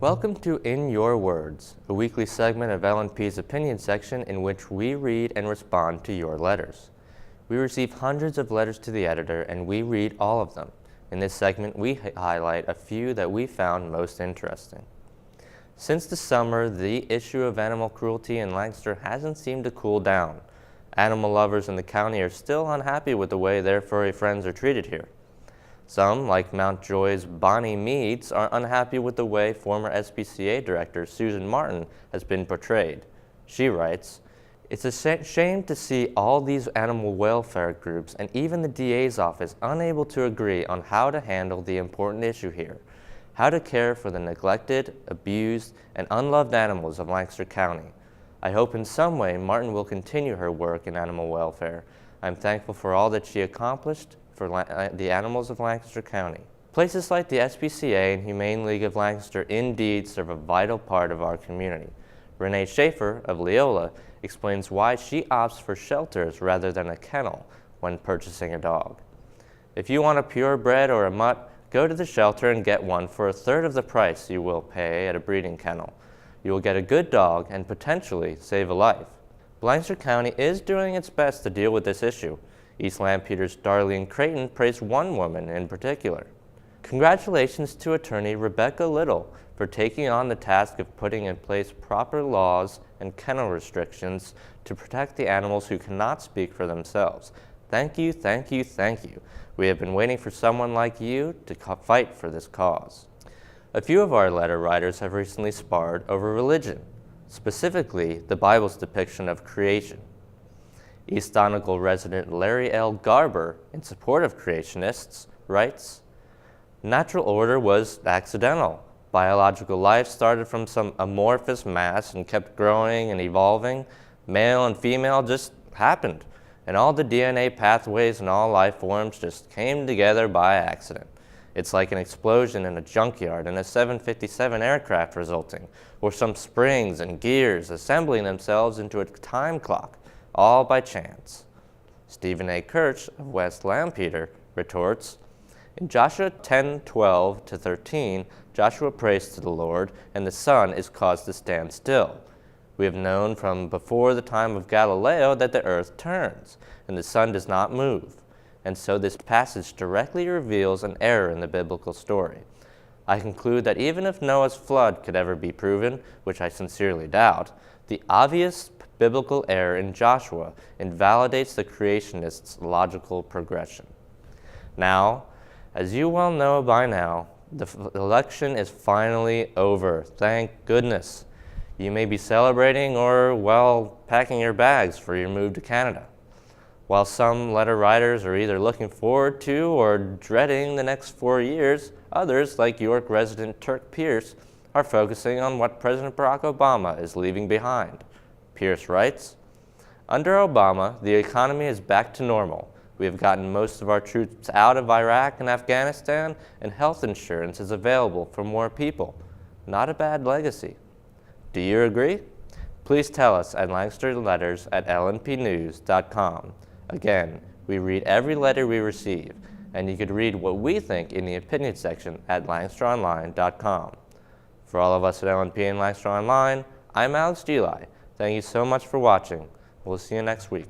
Welcome to In Your Words, a weekly segment of L&P's opinion section in which we read and respond to your letters. We receive hundreds of letters to the editor and we read all of them. In this segment, we highlight a few that we found most interesting. Since the summer, the issue of animal cruelty in Lancaster hasn't seemed to cool down. Animal lovers in the county are still unhappy with the way their furry friends are treated here. Some, like Mountjoy's Bonnie Meads, are unhappy with the way former SPCA director Susan Martin has been portrayed. She writes, "It's a shame to see all these animal welfare groups and even the DA's office unable to agree on how to handle the important issue here, how to care for the neglected, abused, and unloved animals of Lancaster County. I hope in some way Martin will continue her work in animal welfare. I'm thankful for all that she accomplished for the animals of Lancaster County." Places like the SPCA and Humane League of Lancaster indeed serve a vital part of our community. Renee Schaefer of Leola explains why she opts for shelters rather than a kennel when purchasing a dog. If you want a purebred or a mutt, go to the shelter and get one for a third of the price you will pay at a breeding kennel. You will get a good dog and potentially save a life. Lancaster County is doing its best to deal with this issue. East Lampeter's Darlene Creighton praised one woman in particular. Congratulations to attorney Rebecca Little for taking on the task of putting in place proper laws and kennel restrictions to protect the animals who cannot speak for themselves. Thank you, thank you, thank you. We have been waiting for someone like you to fight for this cause. A few of our letter writers have recently sparred over religion, specifically the Bible's depiction of creation. East Donegal resident Larry L. Garber, in support of creationists, writes, "Natural order was accidental. Biological life started from some amorphous mass and kept growing and evolving. Male and female just happened, and all the DNA pathways in all life forms just came together by accident. It's like an explosion in a junkyard and a 757 aircraft resulting, or some springs and gears assembling themselves into a time clock, all by chance." Stephen A. Kirch of West Lampeter retorts, "In Joshua 10:12-13, Joshua prays to the Lord, and the sun is caused to stand still. We have known from before the time of Galileo that the earth turns, and the sun does not move. And so this passage directly reveals an error in the biblical story. I conclude that even if Noah's flood could ever be proven, which I sincerely doubt, the obvious biblical error in Joshua invalidates the creationists' logical progression. Now, as you well know by now, the election is finally over. Thank goodness. You may be celebrating or, well, packing your bags for your move to Canada. While some letter writers are either looking forward to or dreading the next 4 years, others, like York resident Turk Pierce, are focusing on what President Barack Obama is leaving behind. Pierce writes, "Under Obama, the economy is back to normal. We have gotten most of our troops out of Iraq and Afghanistan, and health insurance is available for more people. Not a bad legacy. Do you agree? Please tell us at lancasterletters@lnpnews.com. Again, we read every letter we receive, and you could read what we think in the opinion section at lancasteronline.com. For all of us at LNP and Lancaster Online, I'm Alex Geli. Thank you so much for watching. We'll see you next week."